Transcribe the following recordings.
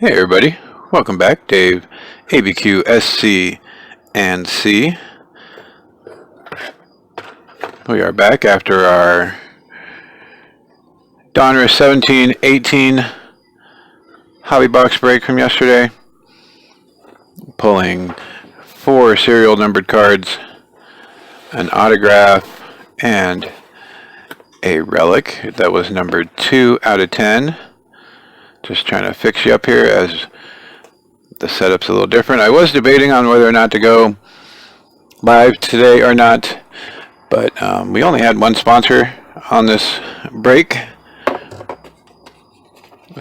Hey everybody, welcome back. Dave, ABQ, SC, and C. We are back after our Donruss 17-18 hobby box break from yesterday. Pulling 4 serial numbered cards, an autograph, and a relic that was numbered 2 out of 10. Just trying to fix you up here as the setup's a little different. I was debating on whether or not to go live today or not, but we only had one sponsor on this break,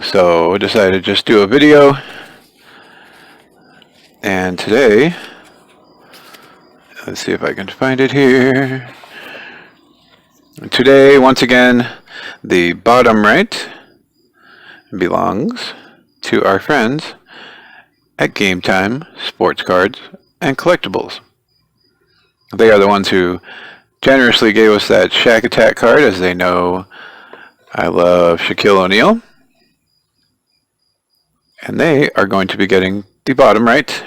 so I decided to just do a video. And today, let's see if I can find it here. Today, once again, the bottom right belongs to our friends at Game Time Sports Cards and Collectibles. They are the ones who generously gave us that Shaq Attack card, as they know I love Shaquille O'Neal. And they are going to be getting the bottom right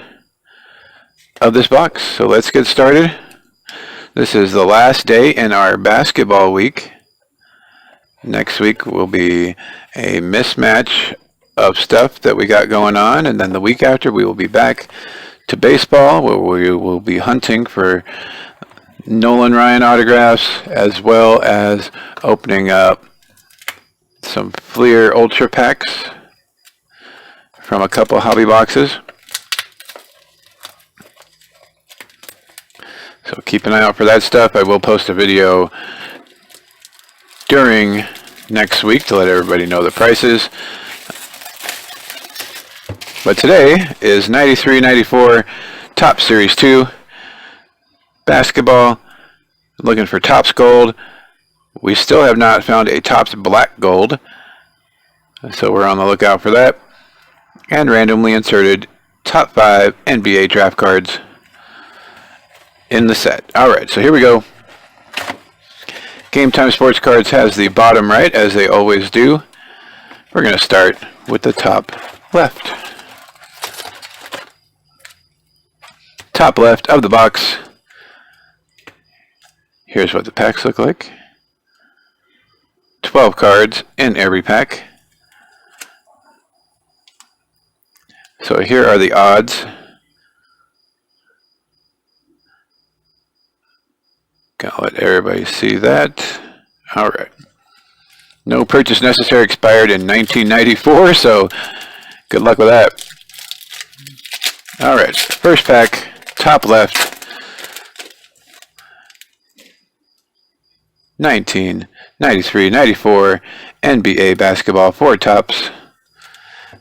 of this box. So let's get started. This is the last day in our basketball week. Next week will be a mismatch of stuff that we got going on, and then the week after we will be back to baseball, where we will be hunting for Nolan Ryan autographs, as well as opening up some Fleer Ultra packs from a couple hobby boxes. So keep an eye out for that stuff. I will post a video during next week to let everybody know the prices. But today is 93-94 Topps Series 2 basketball. Looking for Topps Gold. We still have not found a Topps Black Gold, so we're on the lookout for that. And randomly inserted top 5 NBA draft cards in the set. Alright, so here we go. Game Time Sports Cards has the bottom right, as they always do. We're going to start with the top left. Top left of the box. Here's what the packs look like. 12 cards in every pack. So here are the odds. Gonna let everybody see that. Alright. No purchase necessary, expired in 1994, so good luck with that. Alright, first pack, top left. 1993-94 NBA basketball for Topps.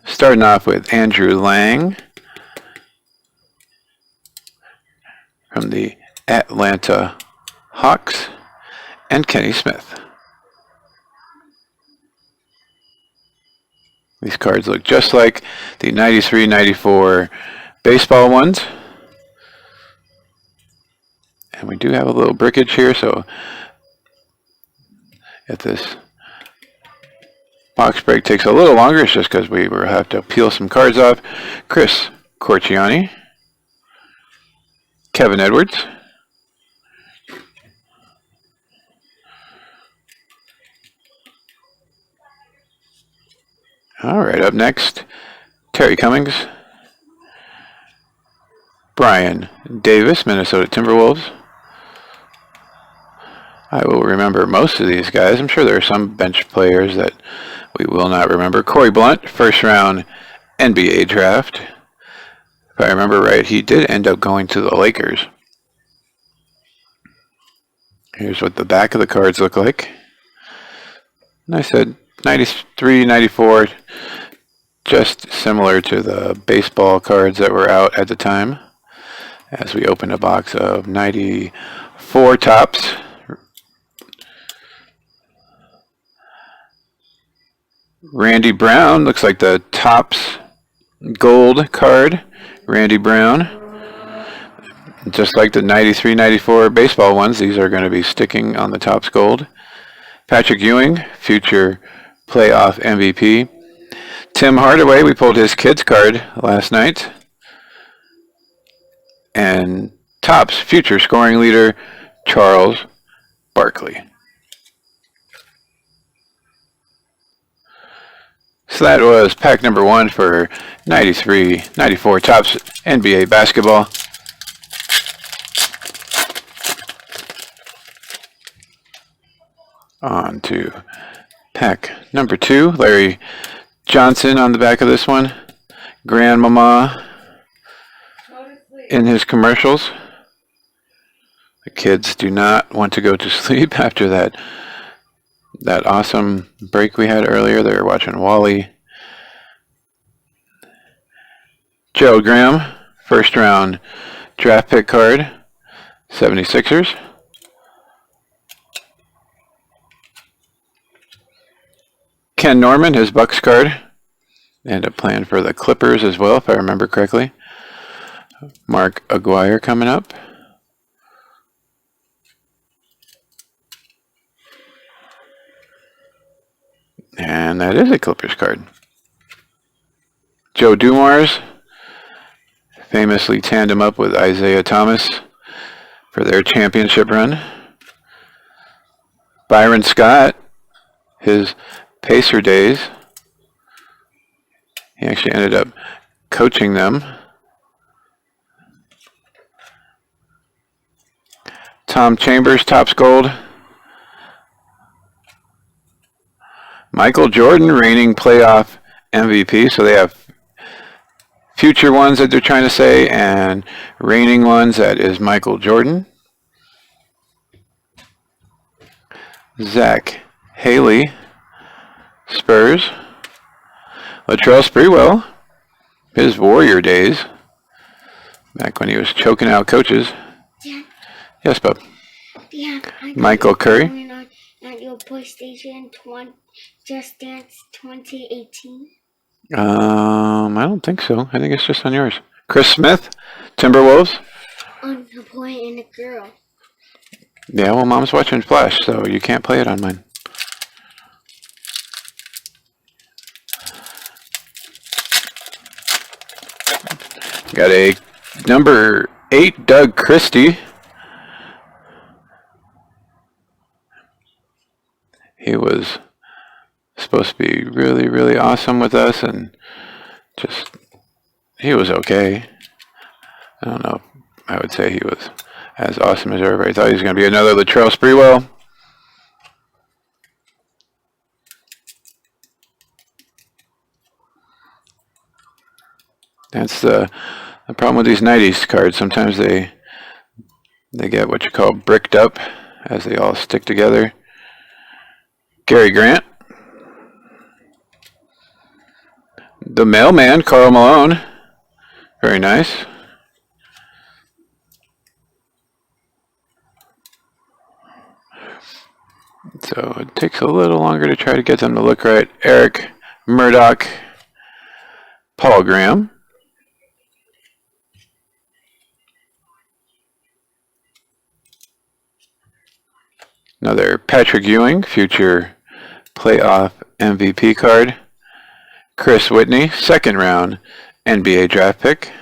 Starting off with Andrew Lang from the Atlanta Hawks, and Kenny Smith. These cards look just like the 93-94 baseball ones. And we do have a little brickage here, so if this box break takes a little longer, it's just because we will have to peel some cards off. Chris Corchiani, Kevin Edwards, alright, up next, Terry Cummings, Brian Davis, Minnesota Timberwolves. I will remember most of these guys. I'm sure there are some bench players that we will not remember. Corey Blunt, first round NBA draft. If I remember right, he did end up going to the Lakers. Here's what the back of the cards look like. And I said 93-94, just similar to the baseball cards that were out at the time, as we open a box of 94 Topps. Randy Brown, looks like the Topps Gold card. Randy Brown. Just like the 93-94 baseball ones, these are going to be sticking on the Topps Gold. Patrick Ewing, future playoff MVP. Tim Hardaway, we pulled his kids card last night. And Topps future scoring leader, Charles Barkley. So that was pack number 1 for 93-94 Topps NBA basketball. On to pack number 2. Larry Johnson on the back of this one. Grandmama in his commercials. The kids do not want to go to sleep after that awesome break we had earlier. They were watching Wall-E. Joe Graham, first round draft pick card, 76ers. Ken Norman, his Bucks card, and a plan for the Clippers as well, if I remember correctly. Mark Aguirre coming up. And that is a Clippers card. Joe Dumars famously tandem up with Isaiah Thomas for their championship run. Byron Scott, his Pacer days. He actually ended up coaching them. Tom Chambers, Topps Gold. Michael Jordan, reigning playoff MVP. So they have future ones that they're trying to say and reigning ones that is Michael Jordan. Zach Haley, Spurs. Latrell Sprewell, his Warrior days, back when he was choking out coaches. Yeah. Yes, Bub. Yeah. Michael Curry. At your PlayStation Just Dance 2018. I don't think so. I think it's just on yours. Chris Smith, Timberwolves. On the boy and the girl. Yeah, well, Mom's watching Flash, so you can't play it on mine. Got a number 8 Doug Christie. He was supposed to be really, really awesome with us, and he was okay. I don't know. I would say he was as awesome as everybody thought he was going to be. Another Latrell Sprewell. That's the problem with these 90s cards. Sometimes they get what you call bricked up as they all stick together. Gary Grant. The Mailman, Karl Malone. Very nice. So it takes a little longer to try to get them to look right. Eric Murdoch, Paul Graham. Another Patrick Ewing, future playoff MVP card. Chris Whitney, second round NBA draft pick.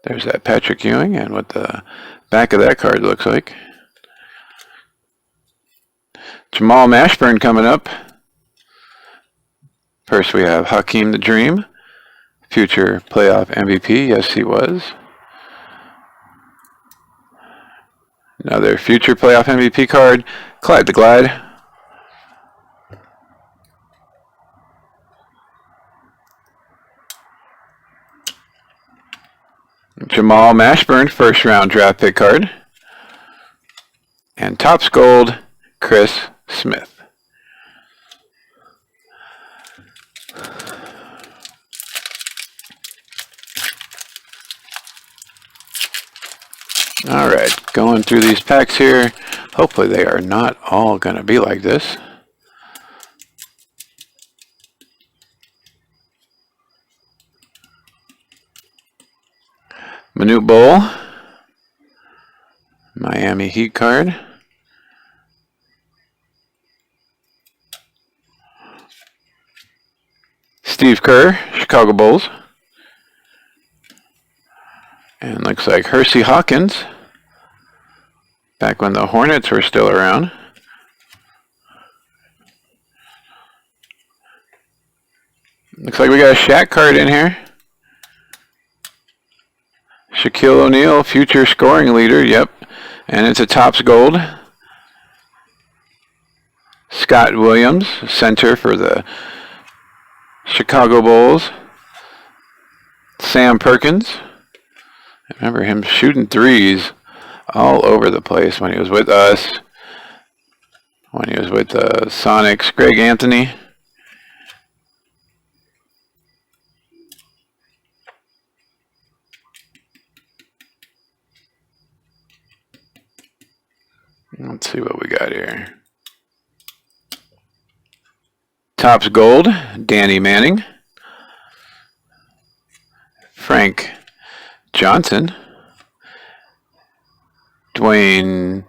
There's that Patrick Ewing and what the back of that card looks like. Jamal Mashburn coming up. First we have Hakeem the Dream, future playoff MVP. Yes, he was. Another future playoff MVP card, Clyde the Glide. Jamal Mashburn, first round draft pick card. And Topps Gold, Chris Smith. Alright, going through these packs here. Hopefully they are not all going to be like this. Manute Bol, Miami Heat card. Steve Kerr, Chicago Bulls. And looks like Hersey Hawkins, back when the Hornets were still around. Looks like we got a Shaq card in here. Shaquille O'Neal, future scoring leader, yep. And it's a Topps Gold. Scott Williams, center for the Chicago Bulls. Sam Perkins. I remember him shooting threes all over the place when he was with us. When he was with the Sonics. Greg Anthony. Let's see what we got here. Topps Gold, Danny Manning. Frank Johnson. Dwayne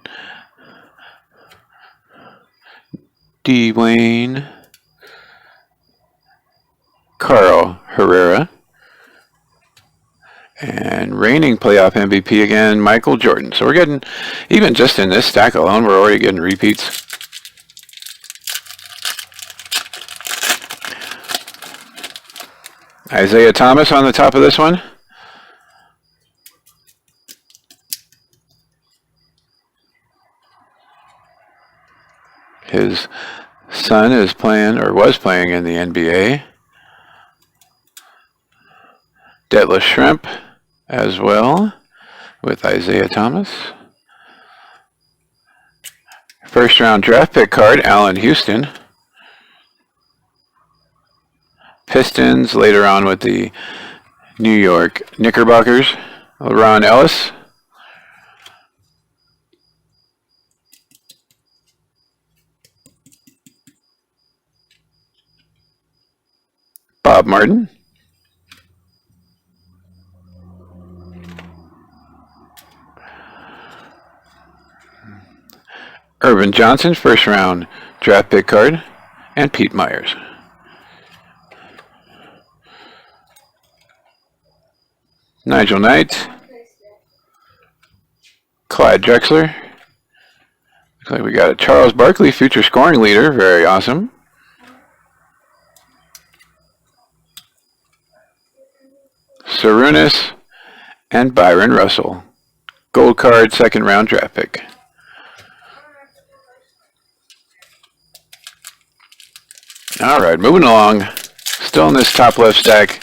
Carl Herrera. And reigning playoff MVP again, Michael Jordan. So we're getting, even just in this stack alone, we're already getting repeats. Isaiah Thomas on the top of this one. His son is playing, or was playing, in the NBA. Detlef Schrempf as well with Isaiah Thomas. First round draft pick card, Allen Houston. Pistons later on with the New York Knickerbockers. LeBron Ellis. Bob Martin. Urban Johnson, first round draft pick card, and Pete Myers. Nigel Knight. Clyde Drexler. Looks like we got a Charles Barkley, future scoring leader, very awesome. Sarunas and Byron Russell. Gold card, second round draft pick. All right, moving along. Still in this top left stack.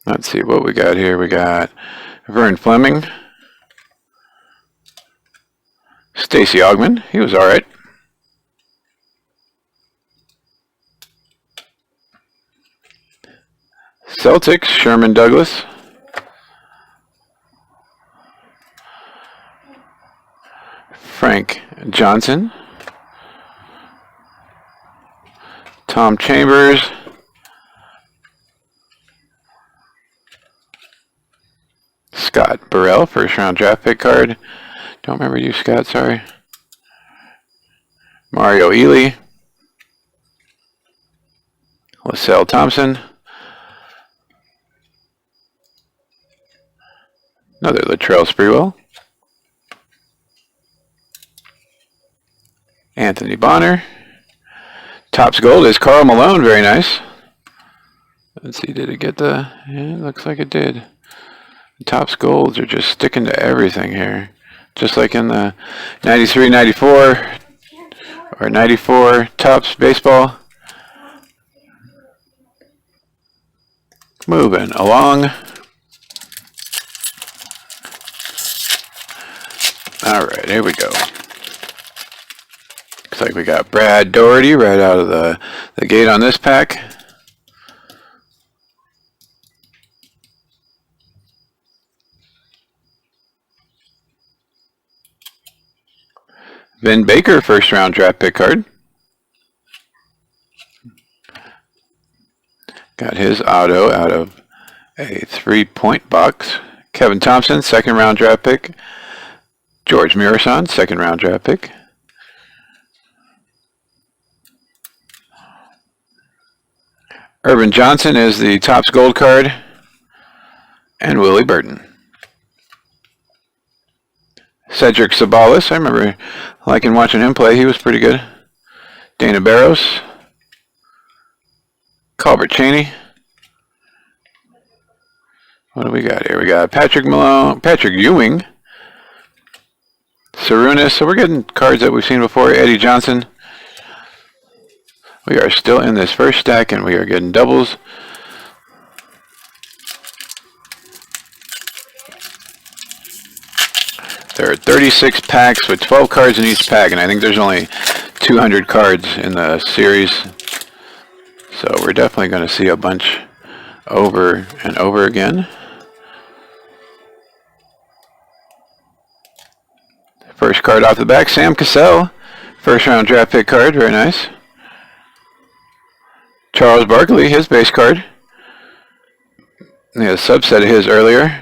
Let's see what we got here. We got Vern Fleming. Stacey Augmon. He was all right. Celtics, Sherman Douglas. Frank Johnson. Tom Chambers. Scott Burrell, first round draft pick card. Don't remember you, Scott, sorry. Mario Ely. LaSalle Thompson. Another Latrell Sprewell. Anthony Bonner. Topps Gold is Karl Malone, very nice. Let's see, did it get the, yeah, it looks like it did. The Topps Golds are just sticking to everything here. Just like in the 93, 94, or 94 Topps Baseball. Moving along. All right, here we go. Looks like we got Brad Doherty right out of the gate on this pack. Vin Baker, first round draft pick card. Got his auto out of A 3-point box. Kevin Thompson, second round draft pick. George Mirasan, second round draft pick. Urban Johnson is the Topps Gold card. And Willie Burton. Cedric Sabalas, I remember liking watching him play. He was pretty good. Dana Barros. Colbert Cheney. What do we got here? We got Patrick Malone, Patrick Ewing. Sarunas. So we're getting cards that we've seen before. Eddie Johnson. We are still in this first stack and we are getting doubles. There are 36 packs with 12 cards in each pack, and I think there's only 200 cards in the series. So we're definitely going to see a bunch over and over again. First card off the back, Sam Cassell. First round draft pick card, very nice. Charles Barkley, his base card. He had a subset of his earlier.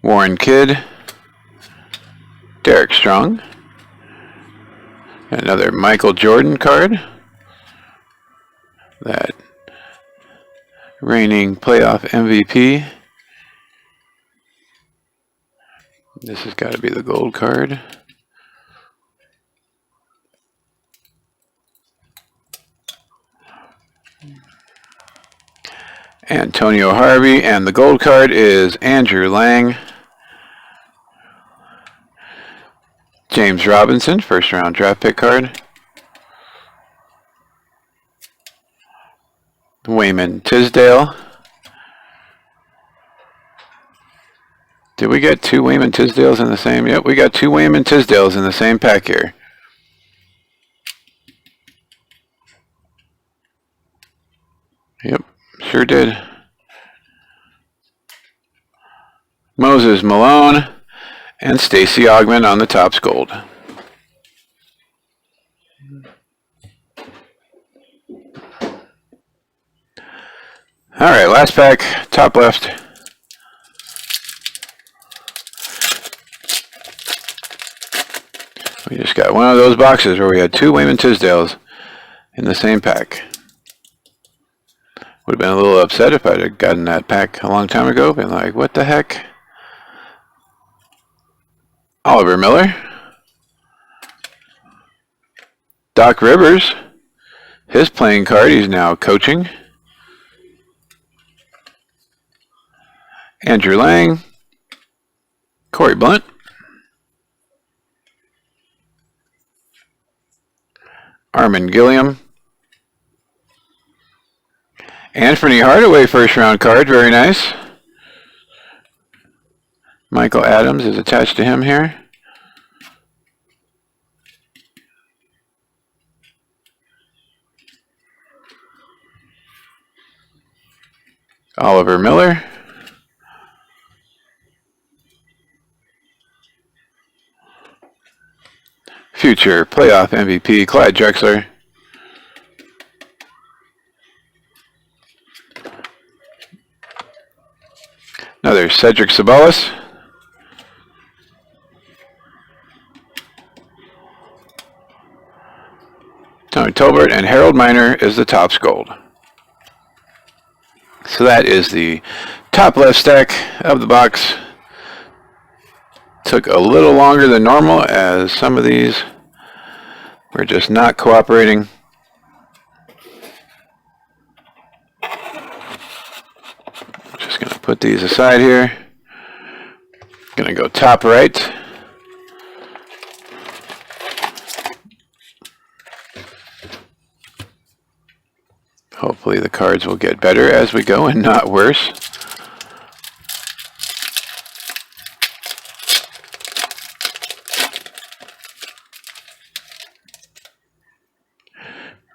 Warren Kidd, Derek Strong, another Michael Jordan card, that reigning playoff MVP. This has got to be the gold card. Antonio Harvey, and the gold card is Andrew Lang. James Robinson, first round draft pick card. Wayman Tisdale. Did we get two Wayman Tisdales in the same? Yep, we got two Wayman Tisdales in the same pack here. Yep, sure did. Moses Malone and Stacey Augmon on the Topps Gold. All right, last pack, top left. We just got one of those boxes where we had two Wayman Tisdales in the same pack. Would have been a little upset if I'd have gotten that pack a long time ago. Been like, what the heck? Oliver Miller. Doc Rivers. His playing card, he's now coaching. Andrew Lang. Corey Blunt. Armin Gilliam. Anthony Hardaway first round card, very nice. Michael Adams is attached to him here. Oliver Miller. Future playoff MVP Clyde Drexler. Another Cedric Sabalas. Tony Tolbert, and Harold Miner is the Topps Gold. So that is the top left stack of the box. Took a little longer than normal as some of these were just not cooperating. Just going to put these aside here. Going to go top right. Hopefully the cards will get better as we go and not worse.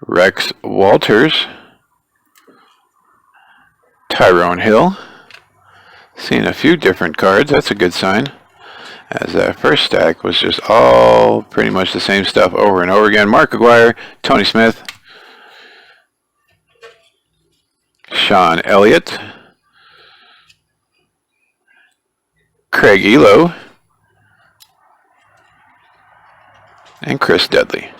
Rex Walters. Tyrone Hill. Seeing a few different cards, that's a good sign. as that first stack was just all pretty much the same stuff over and over again. Mark Aguirre, Tony Smith, Sean Elliott, Craig Elo, and Chris Dudley.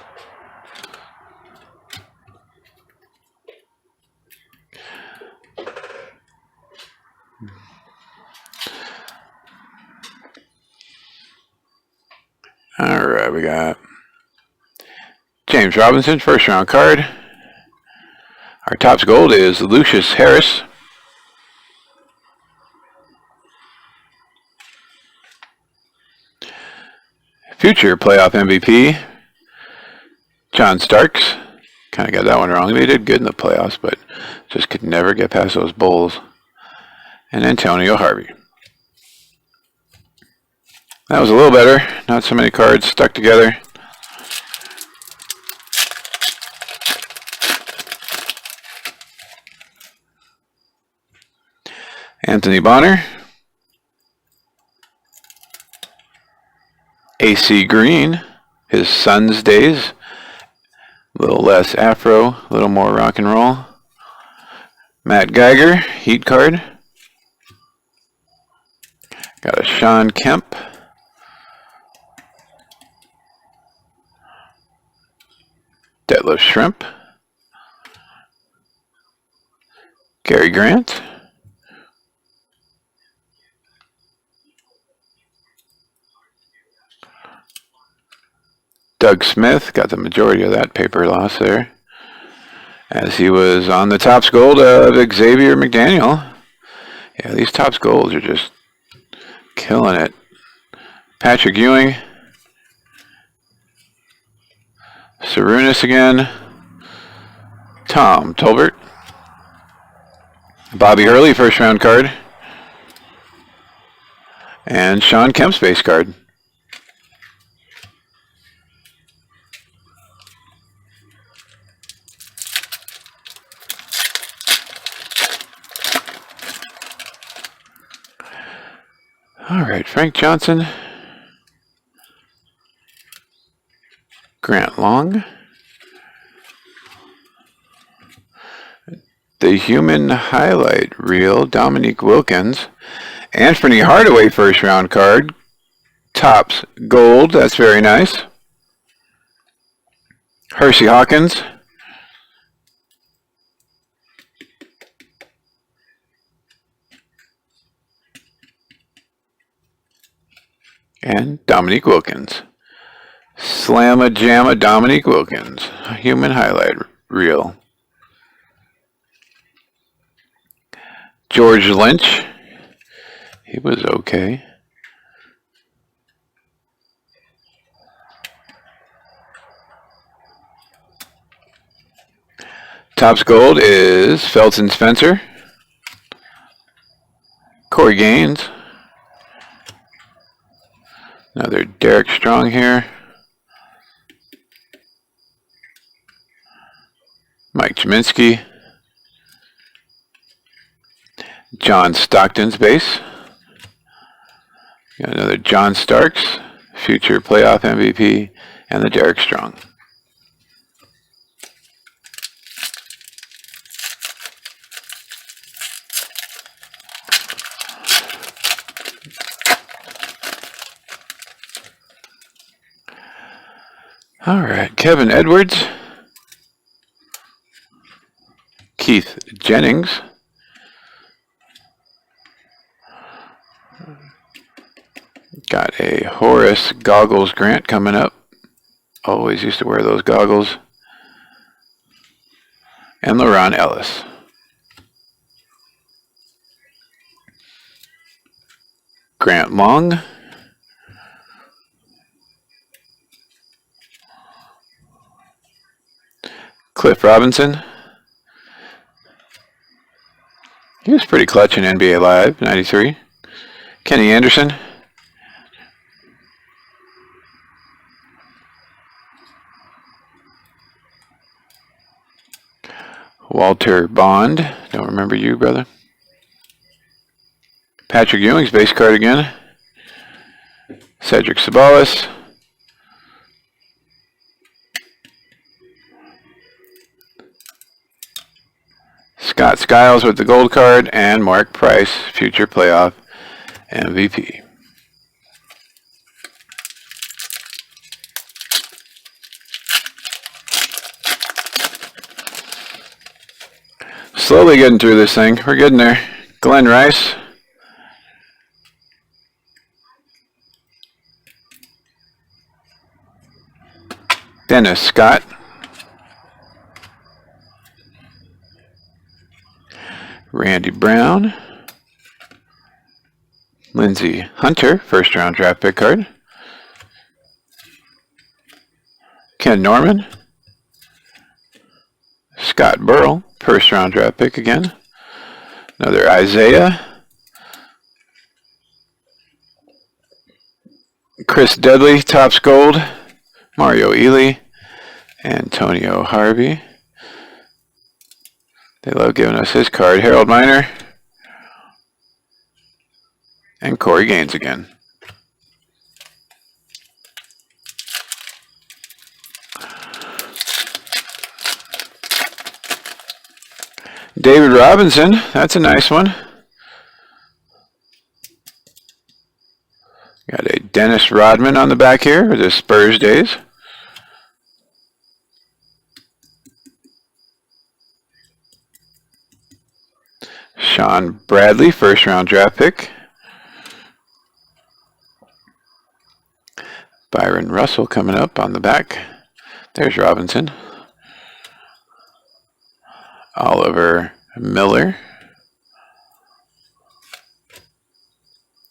All right, we got James Robinson, first round card. Our Topps Gold is Lucius Harris. Future playoff MVP, John Starks. Kind of got that one wrong. They did good in the playoffs, but just could never get past those Bulls. And Antonio Harvey. That was a little better. Not so many cards stuck together. Anthony Bonner. AC Green. His son's days. A little less afro, a little more rock and roll. Matt Geiger, Heat card. Got a Sean Kemp. Detlef Shrimp. Gary Grant. Doug Smith, got the majority of that paper loss there, as he was on the Topps Gold of Xavier McDaniel. Yeah, these Topps Golds are just killing it. Patrick Ewing. Sarunas again. Tom Tolbert. Bobby Hurley, first round card. And Sean Kemp's base card. All right, Frank Johnson, Grant Long, the Human Highlight Reel, Dominique Wilkins, Anthony Hardaway first round card, Topps Gold, that's very nice, Hersey Hawkins, and Dominique Wilkins. Slamma Jamma Dominique Wilkins. Human Highlight Reel. George Lynch. He was okay. Topps Gold is Felton Spencer. Corey Gaines. Another Derek Strong here. Mike Cheminsky. John Stockton's base. Got another John Starks, future playoff MVP, and the Derek Strong. All right, Kevin Edwards, Keith Jennings, got a Horace Goggles Grant coming up. Always used to wear those goggles. And LeRon Ellis. Grant Long. Cliff Robinson. He was pretty clutch in NBA Live, 93. Kenny Anderson. Walter Bond. Don't remember you, brother. Patrick Ewing's base card again. Cedric Sabalas. Scott Skiles with the gold card, and Mark Price, future playoff MVP. Slowly getting through this thing. We're getting there. Glenn Rice. Dennis Scott. Randy Brown. Lindsey Hunter, first round draft pick card. Ken Norman. Scott Burrell, first round draft pick again. Another Isaiah. Chris Dudley, Topps Gold. Mario Ely. Antonio Harvey. They love giving us his card. Harold Miner. And Corey Gaines again. David Robinson, that's a nice one. Got a Dennis Rodman on the back here with his Spurs days. Sean Bradley, first round draft pick. Byron Russell coming up on the back. There's Robinson. Oliver Miller.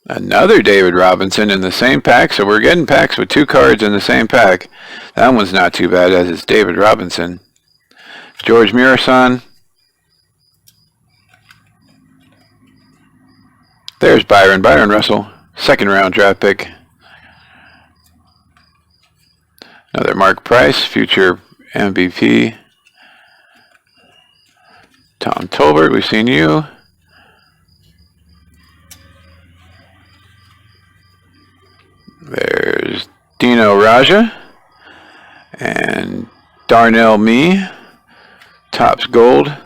Another David Robinson in the same pack. So we're getting packs with two cards in the same pack. That one's not too bad, as it's David Robinson. George Mirasan. There's Byron Russell, second round draft pick. Another Mark Price, future MVP. Tom Tolbert, we've seen you. There's Dino Raja and Darnell Mee, Topps Gold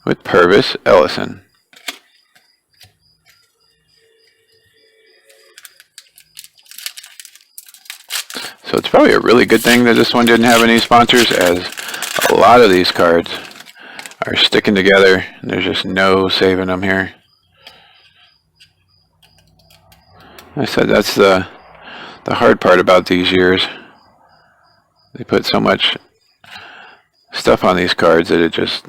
with Purvis Ellison. So it's probably a really good thing that this one didn't have any sponsors, as a lot of these cards are sticking together and there's just no saving them here. I said that's the hard part about these years. They put so much stuff on these cards that it just,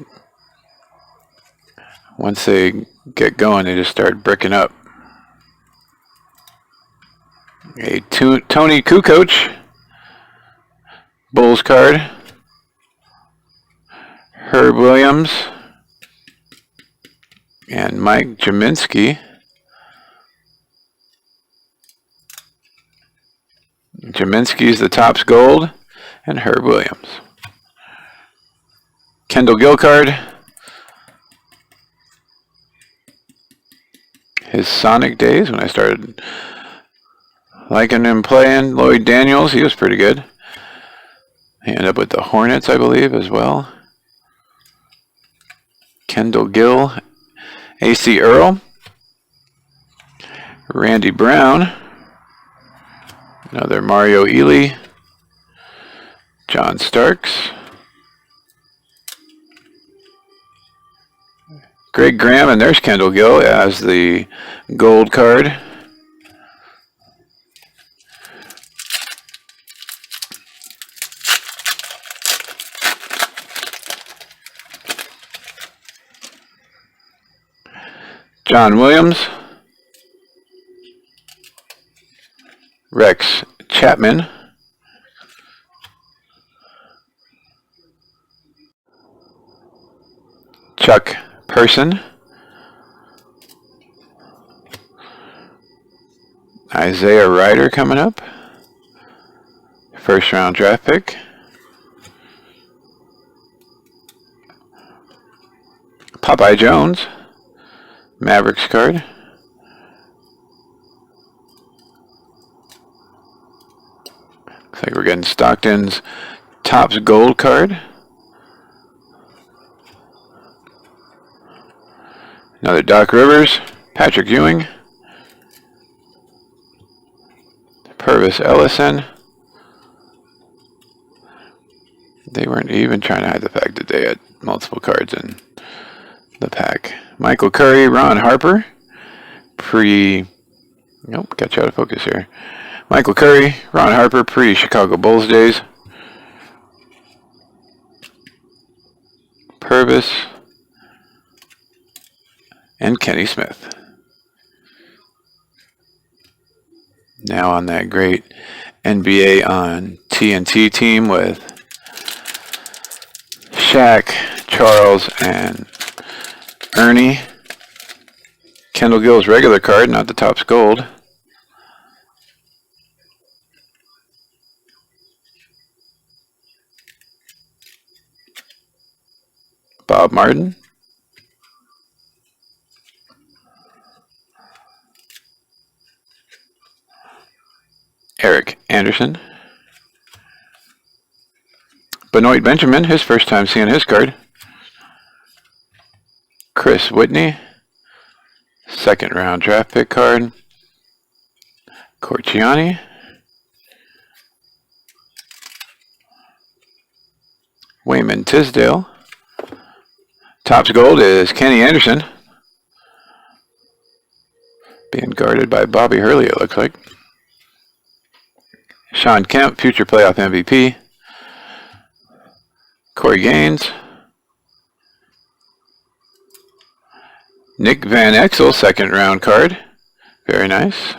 once they get going, they just start bricking up. A Tony Kukoc Bulls card. Herb Williams and Mike Jaminski. Jaminski's the Topps Gold, and Herb Williams. Kendall Gill card. His Sonic days, when I started liking him playing. Lloyd Daniels, he was pretty good. He ended up with the Hornets, I believe, as well. Kendall Gill. A.C. Earl. Randy Brown. Another Mario Ely. John Starks. Greg Graham, and there's Kendall Gill as the gold card. John Williams. Rex Chapman. Chuck Person. Isaiah Ryder coming up. First round draft pick. Popeye Jones. Mavericks card. like we're getting Stockton's Topps Gold card. Another Doc Rivers, Patrick Ewing, Purvis Ellison. They weren't even trying to hide the fact that they had multiple cards in the pack. Michael Curry, Ron Harper, nope, got you out of focus here. Michael Curry, Ron Harper, pre-Chicago Bulls days. Purvis, and Kenny Smith. Now on that great NBA on TNT team with Shaq, Charles, and Ernie. Kendall Gill's regular card, not the Topps Gold. Bob Martin. Eric Anderson. Benoit Benjamin, his first time seeing his card. Chris Whitney, second round draft pick card. Corciani. Wayman Tisdale. Topps Gold is Kenny Anderson. Being guarded by Bobby Hurley, it looks like. Sean Kemp, future playoff MVP. Corey Gaines. Nick Van Exel, second round card. Very nice.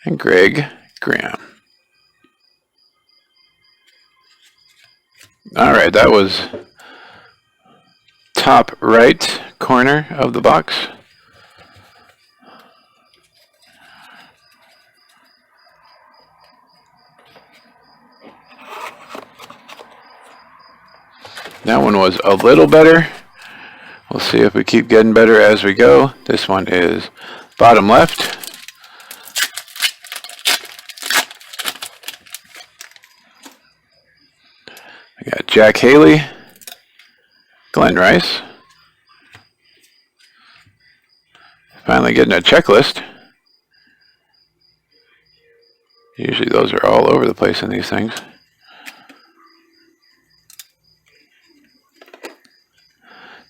And Greg Graham. Alright, that was top right corner of the box. That one was a little better. We'll see if we keep getting better as we go. This one is bottom left. We got Jack Haley, Glenn Rice. Finally getting a checklist. Usually those are all over the place in these things.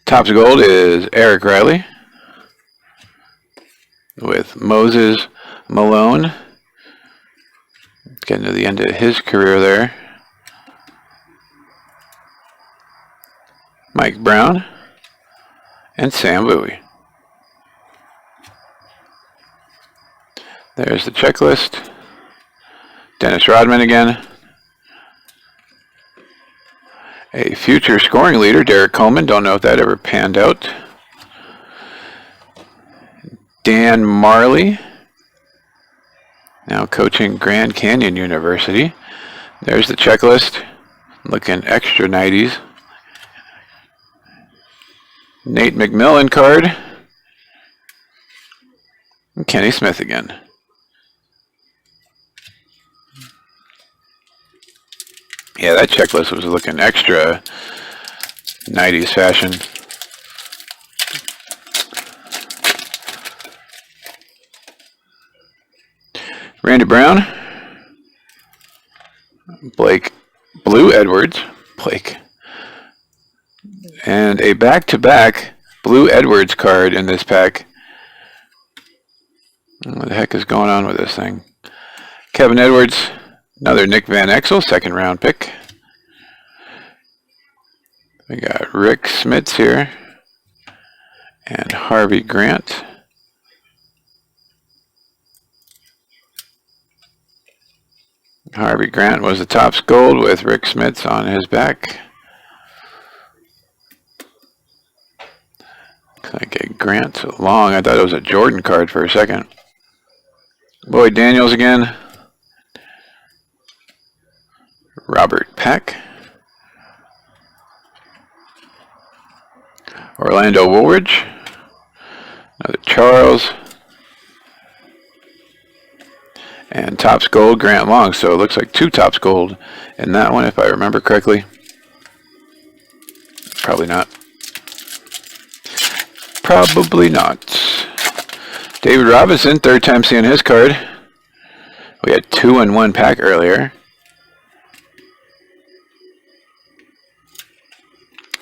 Topps Gold is Eric Riley with Moses Malone. Getting to the end of his career there. Mike Brown and Sam Bowie. There's the checklist. Dennis Rodman again. A future scoring leader, Derek Coleman. Don't know if that ever panned out. Dan Marley, now coaching Grand Canyon University. There's the checklist. Looking extra 90s. Nate McMillan card. And Kenny Smith again. Yeah, that checklist was looking extra 90s fashion. Randy Brown. Blake Blue Edwards. Blake. And a back-to-back Blue Edwards card in this pack. What the heck is going on with this thing? Kevin Edwards. Another Nick Van Exel, second round pick. We got Rick Smits here. And Harvey Grant. Harvey Grant was the Topps Gold with Rick Smits on his back. Looks like a Grant long. I thought it was a Jordan card for a second. Boyd Daniels again. Robert Peck. Orlando Woolridge. Another Charles. And Topps Gold, Grant Long. So it looks like 2 Topps Gold in that one, if I remember correctly. Probably not. Probably not. David Robinson, 3rd time seeing his card. We had 2 in 1 pack earlier.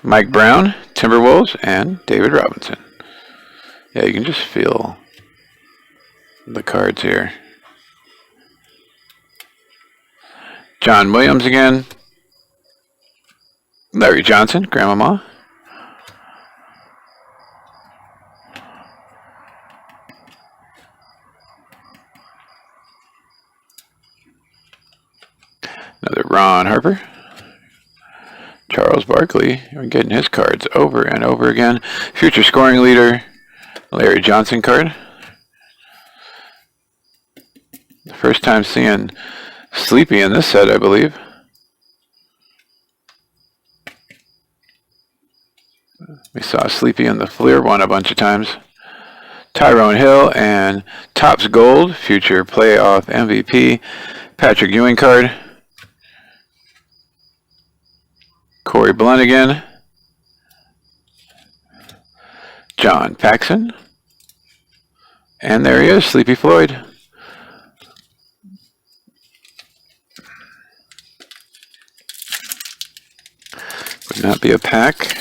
Mike Brown, Timberwolves, and David Robinson. Yeah, you can just feel the cards here. John Williams again. Larry Johnson, Grandmama. Another Ron Harper. Charles Barkley, we're getting his cards over and over again. Future scoring leader, Larry Johnson card. The first time seeing Sleepy in this set, I believe. We saw Sleepy in the Fleer one a bunch of times. Tyrone Hill and Topps Gold, future playoff MVP, Patrick Ewing card. Corey Blunt again. John Paxson. And there he is, Sleepy Floyd. Would not be a pack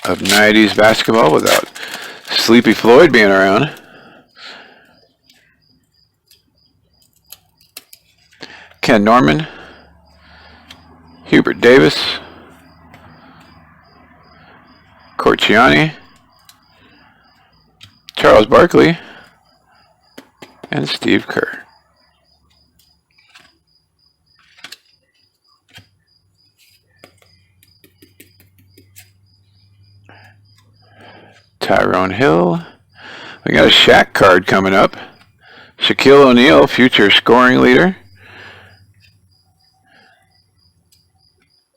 of 90s basketball without Sleepy Floyd being around. Ken Norman. Hubert Davis. Corciani, Charles Barkley, and Steve Kerr. Tyrone Hill. We got a Shaq card coming up. Shaquille O'Neal, future scoring leader.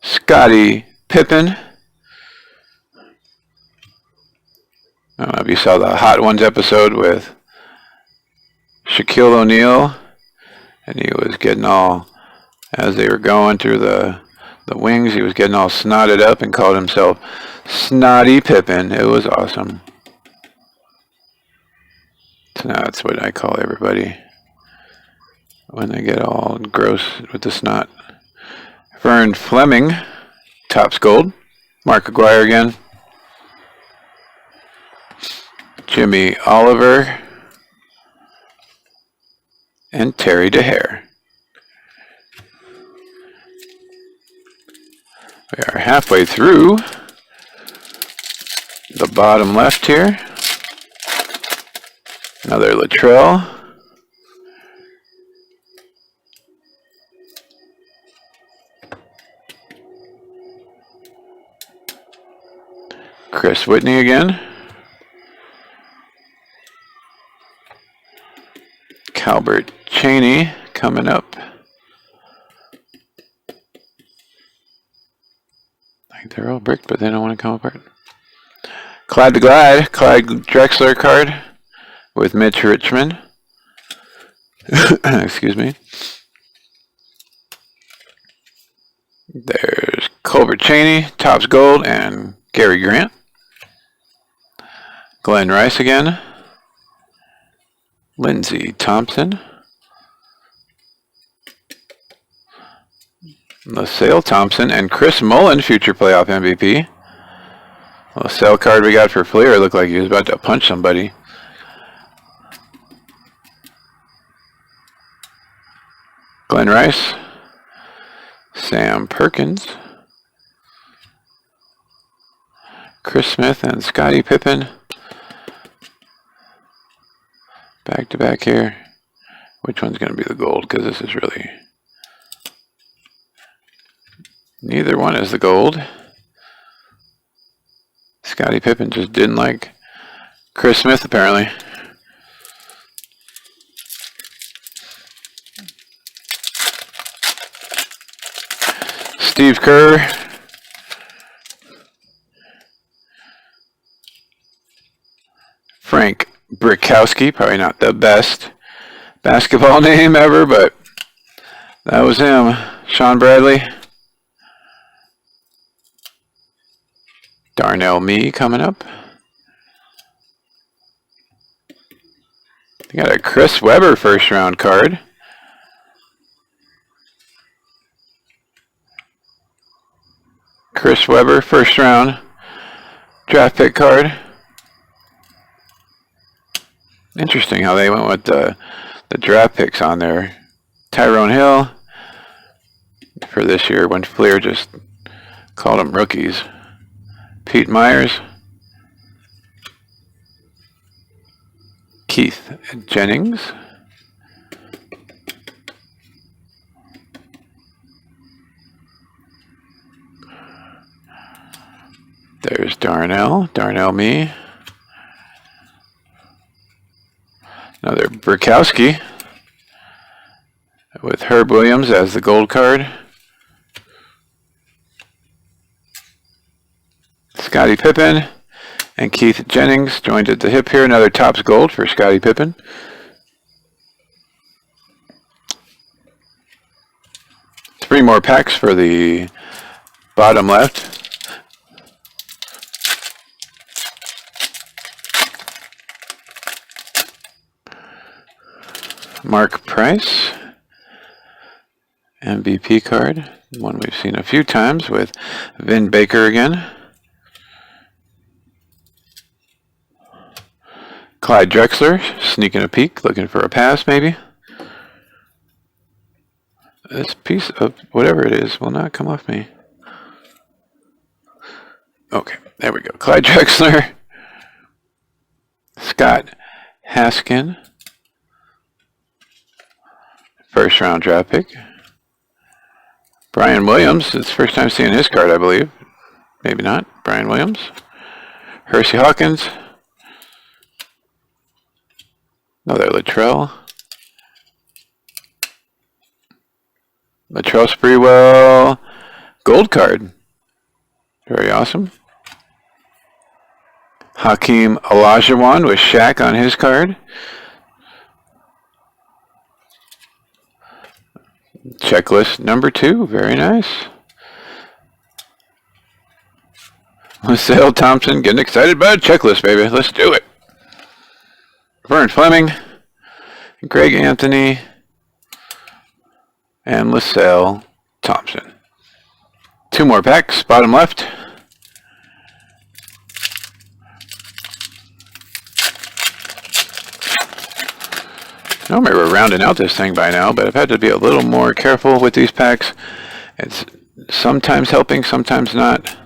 Scottie Pippen. I don't know if you saw the Hot Ones episode with Shaquille O'Neal, and he was getting all, as they were going through the wings, he was getting all snotted up and called himself Snotty Pippen. It was awesome. So now that's what I call everybody when they get all gross with the snot. Vern Fleming, Topps Gold. Mark Aguirre again. Jimmy Oliver, and Terry DeHare. We are halfway through the bottom left here. Another Latrell. Chris Whitney again. Calbert Cheney coming up. I think they're all bricked, but they don't want to come apart. Clyde the Glide, Clyde Drexler card with Mitch Richmond. Excuse me. There's Culver Cheney, Topps Gold, and Gary Grant. Glenn Rice again. Lindsey Thompson. LaSalle Thompson and Chris Mullin, future playoff MVP. LaSalle card we got for Fleer looked like he was about to punch somebody. Glenn Rice. Sam Perkins. Chris Smith and Scottie Pippen. Back to back here. Which one's going to be the gold? Because this is really... Neither one is the gold. Scottie Pippen just didn't like Chris Smith, apparently. Steve Kerr. Frank Brickowski, probably not the best basketball name ever, but That was him. Sean Bradley. Darnell Mee coming up. You got a Chris Webber first round card. Chris Webber first round draft pick card. Interesting how they went with the draft picks on there. Tyrone Hill for this year when Fleer just called them rookies. Pete Myers. Keith Jennings. There's Darnell Mee. Another Burkowski with Herb Williams as the gold card. Scottie Pippen and Keith Jennings joined at the hip here. Another Topps gold for Scottie Pippen. Three more packs for the bottom left. Mark Price, MVP card, one we've seen a few times with Vin Baker again. Clyde Drexler, sneaking a peek, looking for a pass maybe. This piece of whatever it is will not come off me. Okay, there we go. Clyde Drexler. Scott Haskin. First round draft pick. Brian Williams. It's the first time seeing his card, I believe. Maybe not. Brian Williams. Hersey Hawkins. Another Latrell. Latrell Sprewell. Gold card. Very awesome. Hakeem Olajuwon with Shaq on his card. Checklist number 2. Very nice. LaSalle Thompson getting excited about a checklist, baby. Let's do it. Vern Fleming, Greg Anthony, and LaSalle Thompson. 2 more packs, bottom left. Normally we're rounding out this thing by now, but I've had to be a little more careful with these packs. It's sometimes helping, sometimes not.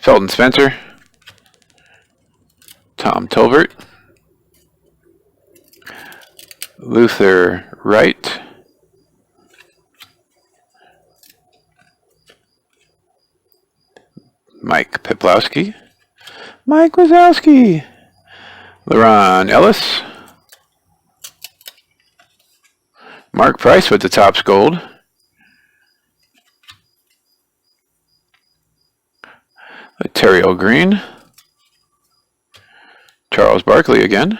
Felton Spencer. Tom Tolbert. Luther Wright. Mike Peplowski. Mike Wazowski. LeRon Ellis. Mark Price with the Topps gold. Terrell Green. Charles Barkley again.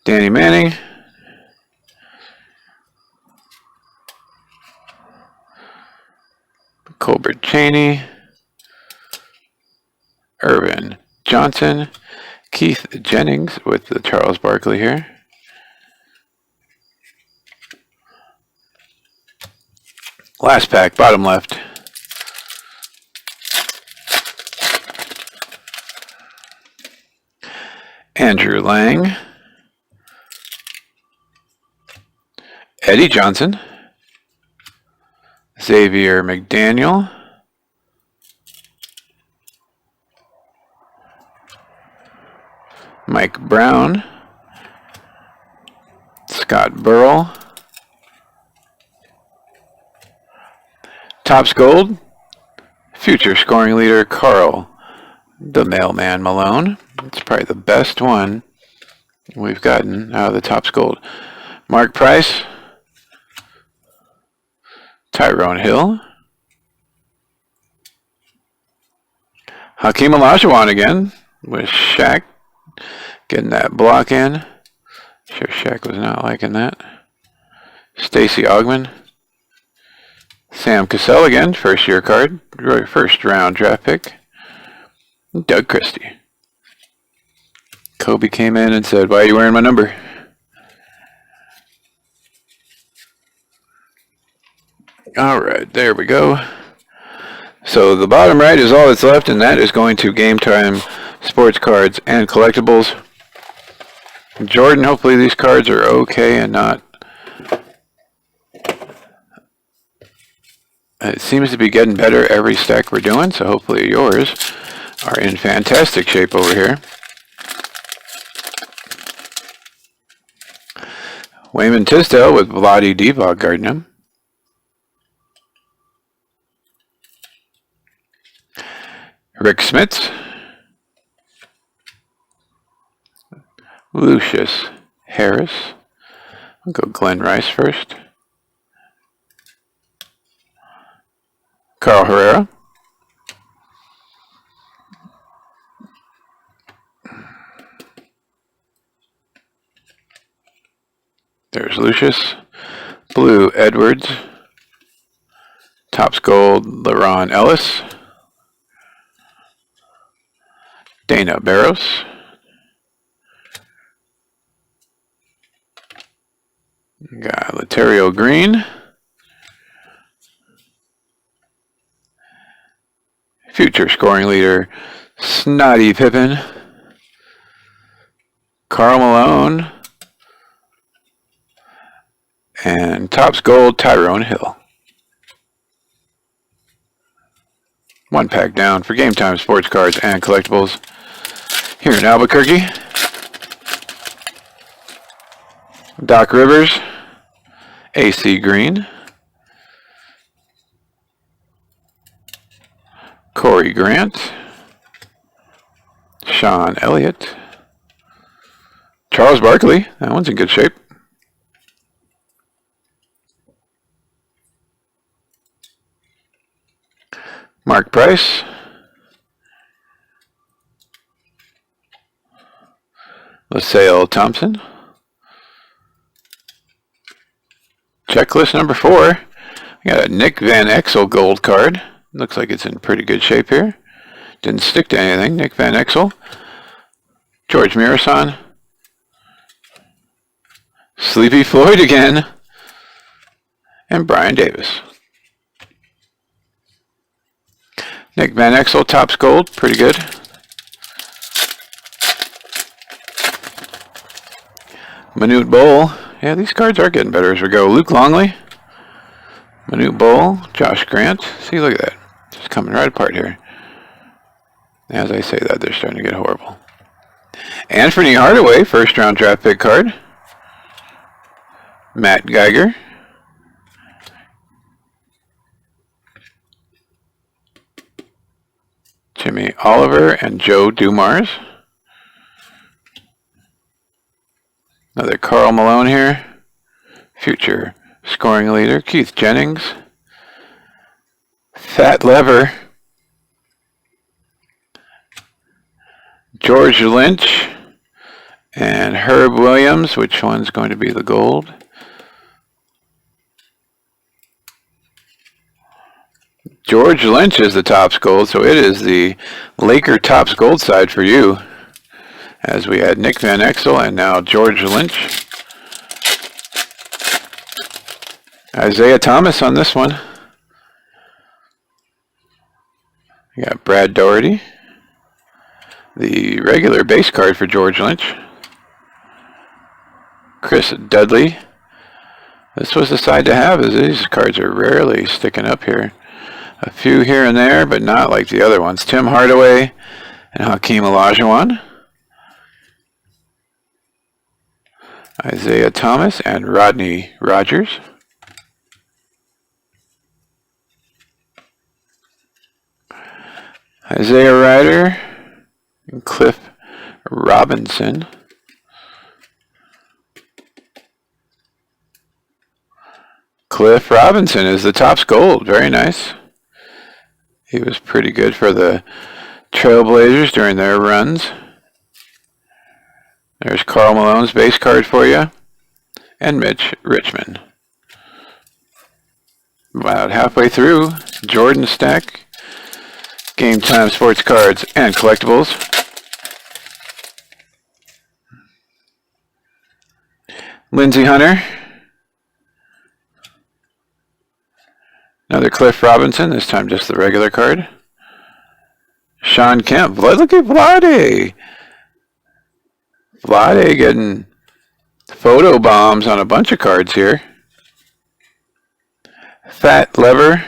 Danny Manning. Colbert Cheney. Irvin Johnson. Keith Jennings with the Charles Barkley here. Last pack, bottom left. Andrew Lang. Eddie Johnson. Xavier McDaniel. Mike Brown. Scott Burrell. Topps gold. Future scoring leader Carl the Mailman Malone. It's probably the best one we've gotten out of the Topps gold. Mark Price. Tyrone Hill. Hakeem Olajuwon again with Shaq getting that block in. Sure, Shaq was not liking that. Stacey Augmon. Sam Cassell again, first year card, first round draft pick. Doug Christie. Kobe came in and said, "Why are you wearing my number?" All right, there we go. So the bottom right is all that's left, and that is going to Game Time Sports Cards and Collectibles. Jordan, hopefully these cards are okay and not... It seems to be getting better every stack we're doing, so hopefully yours are in fantastic shape over here. Wayman Tisdale with Vlade Divac guarding him. Rick Smits. Lucius Harris. I'll go Glenn Rice first. Carl Herrera. There's Lucius. Blue Edwards. Topps Gold LeRon Ellis. Dana Barros. Got Laterio Green. Future scoring leader Snotty Pippen. Karl Malone. And Topps Gold Tyrone Hill. One pack down for Game Time Sports Cards and Collectibles here in Albuquerque. Doc Rivers, AC Green, Corey Grant, Sean Elliott, Charles Barkley, that one's in good shape. Mark Price, LaSalle Thompson. Checklist number 4. We got a Nick Van Exel gold card. Looks like it's in pretty good shape here. Didn't stick to anything. Nick Van Exel. George Mirasan. Sleepy Floyd again. And Brian Davis. Nick Van Exel, Topps Gold. Pretty good. Manute Bol. Yeah, these cards are getting better as we go. Luke Longley. Manute Bol. Josh Grant. See, look at that. Just coming right apart here. As I say that, they're starting to get horrible. Anthony Hardaway, first round draft pick card. Matt Geiger. Jimmy Oliver and Joe Dumars. Another Karl Malone here. Future scoring leader Keith Jennings. Fat Lever. George Lynch and Herb Williams. Which one's going to be the gold? George Lynch is the Topps Gold, so it is the Laker Topps Gold side for you. As we had Nick Van Exel and now George Lynch. Isaiah Thomas on this one. We got Brad Doherty. The regular base card for George Lynch. Chris Dudley. This was the side to have, as these cards are rarely sticking up here. A few here and there, but not like the other ones. Tim Hardaway and Hakeem Olajuwon. Isaiah Thomas and Rodney Rogers. Isaiah Ryder and Cliff Robinson. Cliff Robinson is the Topps Gold. Very nice. He was pretty good for the Trailblazers during their runs. There's Karl Malone's base card for you. And Mitch Richmond. About halfway through, Jordan stack. Game Time Sports Cards and Collectibles. Lindsey Hunter. Another Cliff Robinson, this time just the regular card. Sean Kemp. Look at Vlade. Vlade getting photo bombs on a bunch of cards here. Fat Lever.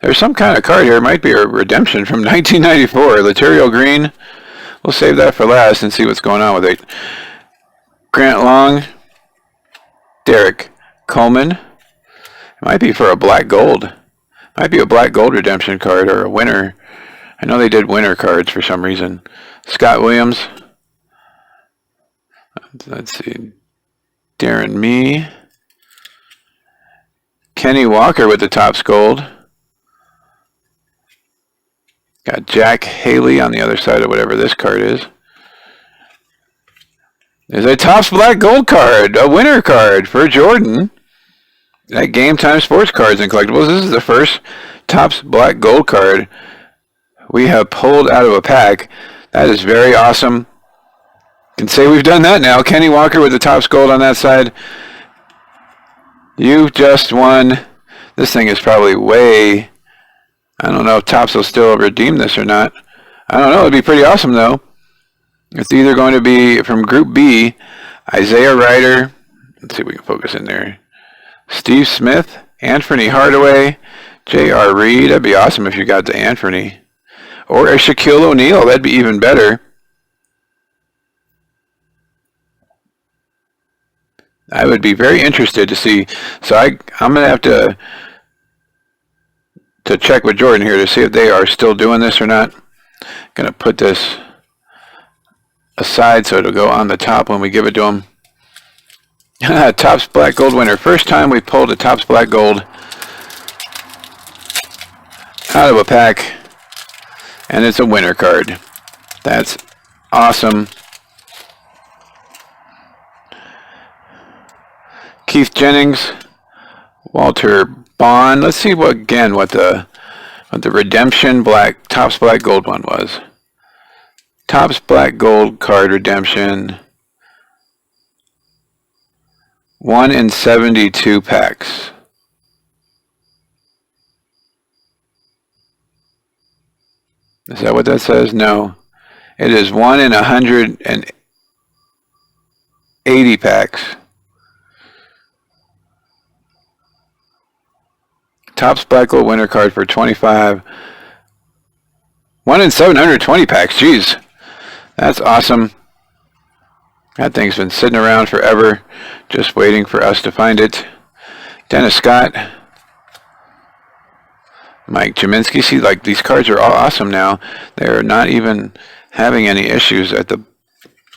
There's some kind of card here. It might be a redemption from 1994. Laterio Green. We'll save that for last and see what's going on with it. Grant Long. Derek Coleman. It might be for a black gold. Might be a black gold redemption card or a winner. I know they did winner cards for some reason. Scott Williams. Let's see. Darren Mee. Kenny Walker with the Topps Gold. Got Jack Haley on the other side of whatever this card is. There's a Topps Black Gold card, a winner card for Jordan. At Game Time Sports Cards and Collectibles, this is the first Topps Black Gold card we have pulled out of a pack. That is very awesome. Can say we've done that now. Kenny Walker with the Topps Gold on that side. You just won. This thing is probably way... I don't know if Topps will still redeem this or not. I don't know. It'd be pretty awesome, though. It's either going to be from Group B, Isaiah Ryder. Let's see if we can focus in there. Steve Smith, Anthony Hardaway, J.R. Reed. That'd be awesome if you got to Anthony. Or a Shaquille O'Neal. That'd be even better. I would be very interested to see. So I'm going to have to check with Jordan here to see if they are still doing this or not. Going to put this aside so it'll go on the top when we give it to him. Topps Black Gold winner. First time we pulled a Topps Black Gold out of a pack, and it's a winner card. That's awesome. Keith Jennings, Walter Bond. Let's see what the redemption black Topps Black Gold one was. Topps Black Gold card redemption. 1 in 72 packs. Is that what that says? No. It is 1 in 180 packs. Topps Black Gold winner card for 25. 1 in 720 packs. Jeez. That's awesome. That thing's been sitting around forever, just waiting for us to find it. Dennis Scott. Mike Jaminski. See, like, these cards are all awesome now. They're not even having any issues at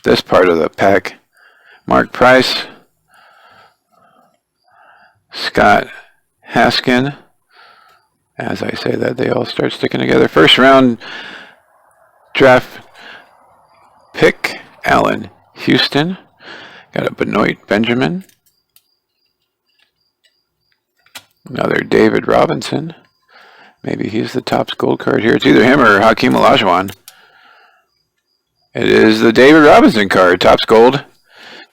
this part of the pack. Mark Price. Scott Haskin. As I say that, they all start sticking together. First round draft pick, Allen Houston. Got a Benoit Benjamin. Another David Robinson. Maybe he's the Topps Gold card here. It's either him or Hakeem Olajuwon. It is the David Robinson card, Topps Gold.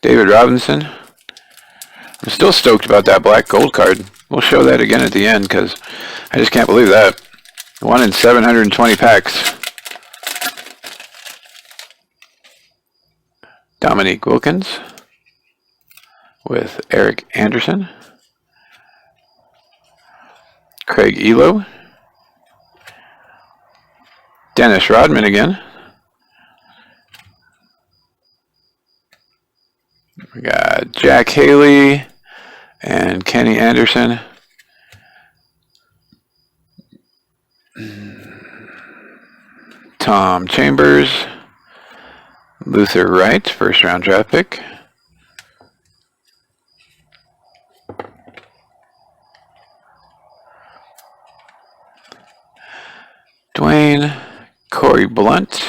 David Robinson. I'm still stoked about that Black Gold card. We'll show that again at the end because I just can't believe that. 1 in 720 packs. Dominique Wilkins with Eric Anderson. Craig Elo. Dennis Rodman again. We got Jack Haley and Kenny Anderson. Tom Chambers. Luther Wright, first round draft pick. Dwayne Corey Blunt.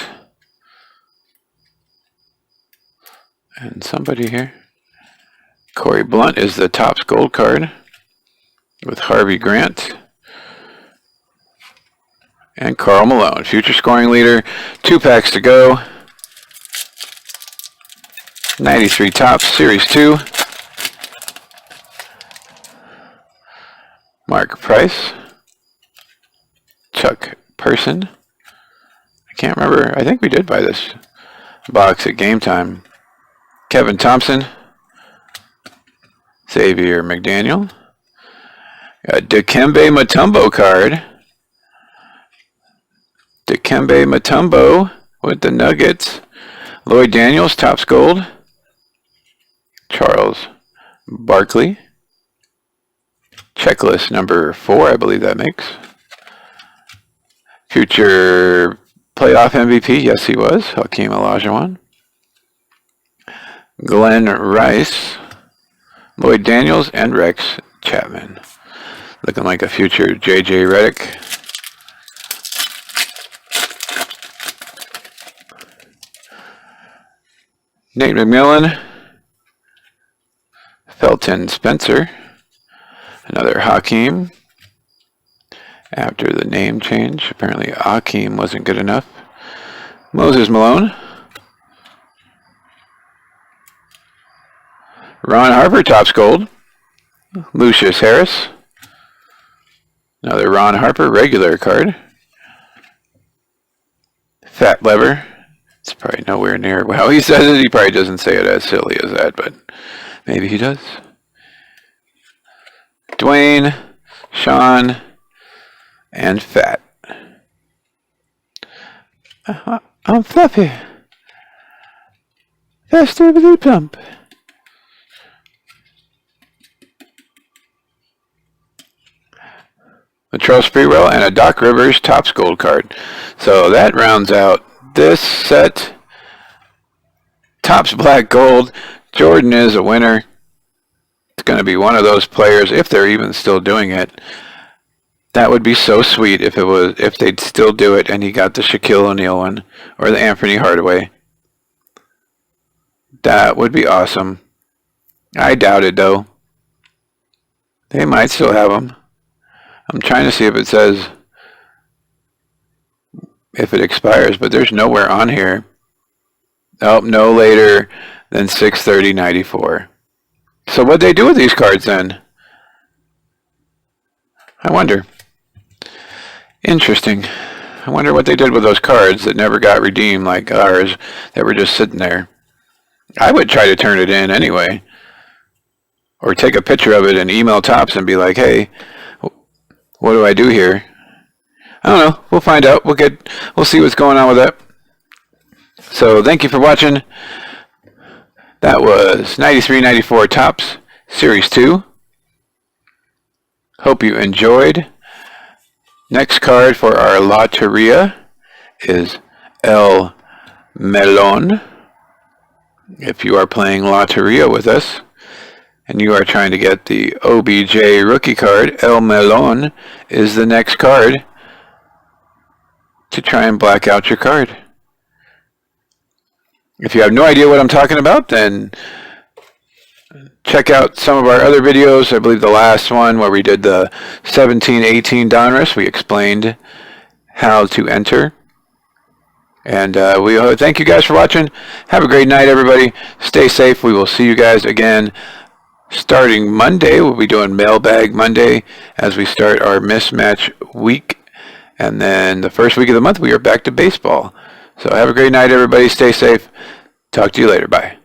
And somebody here. Corey Blunt is the Topps Gold card with Harvey Grant. And Karl Malone, future scoring leader. 2 packs to go. 93 Topps, Series 2. Mark Price. Chuck Person. I can't remember. I think we did buy this box at Game Time. Kevin Thompson. Xavier McDaniel. A Dikembe Mutombo card. Dikembe Mutombo with the Nuggets. Lloyd Daniels, Topps Gold. Charles Barkley. Checklist number 4, I believe that makes. Future playoff MVP, yes he was, Hakeem Olajuwon. Glenn Rice, Lloyd Daniels, and Rex Chapman. Looking like a future J.J. Redick. Nate McMillan, Felton Spencer, another Hakeem. After the name change, apparently Hakeem wasn't good enough. Moses Malone. Ron Harper, Topps Gold. Lucius Harris. Another Ron Harper regular card. Fat Lever. It's probably nowhere near how he says it. He probably doesn't say it as silly as that, but maybe he does. Dwayne, Sean, and Fat. I'm Fluffy. Festival Plump. Latrell Sprewell and a Doc Rivers Topps Gold card. So that rounds out this set. Topps Black Gold. Jordan is a winner. It's going to be one of those players, if they're even still doing it. That would be so sweet if they'd still do it and he got the Shaquille O'Neal one or the Anthony Hardaway. That would be awesome. I doubt it though. They might still have them. I'm trying to see if it says if it expires, but there's nowhere on here. Oh, no later than 6/30/94. So what'd they do with these cards then? I wonder. Interesting. I wonder what they did with those cards that never got redeemed like ours that were just sitting there. I would try to turn it in anyway. Or take a picture of it and email Topps and be like, hey, what do I do here? I don't know. We'll find out. We'll see what's going on with that. So thank you for watching. That was 93-94 Topps Series 2. Hope you enjoyed. Next card for our Loteria is El Melon. If you are playing Loteria with us and you are trying to get the OBJ rookie card, El Melon is the next card to try and black out your card. If you have no idea what I'm talking about, then check out some of our other videos. I believe the last one where we did the 17-18 Donruss, we explained how to enter. And we thank you guys for watching. Have a great night, everybody. Stay safe. We will see you guys again starting Monday. We'll be doing Mailbag Monday as we start our mismatch week. And then the first week of the month, we are back to baseball. So have a great night, everybody. Stay safe. Talk to you later. Bye.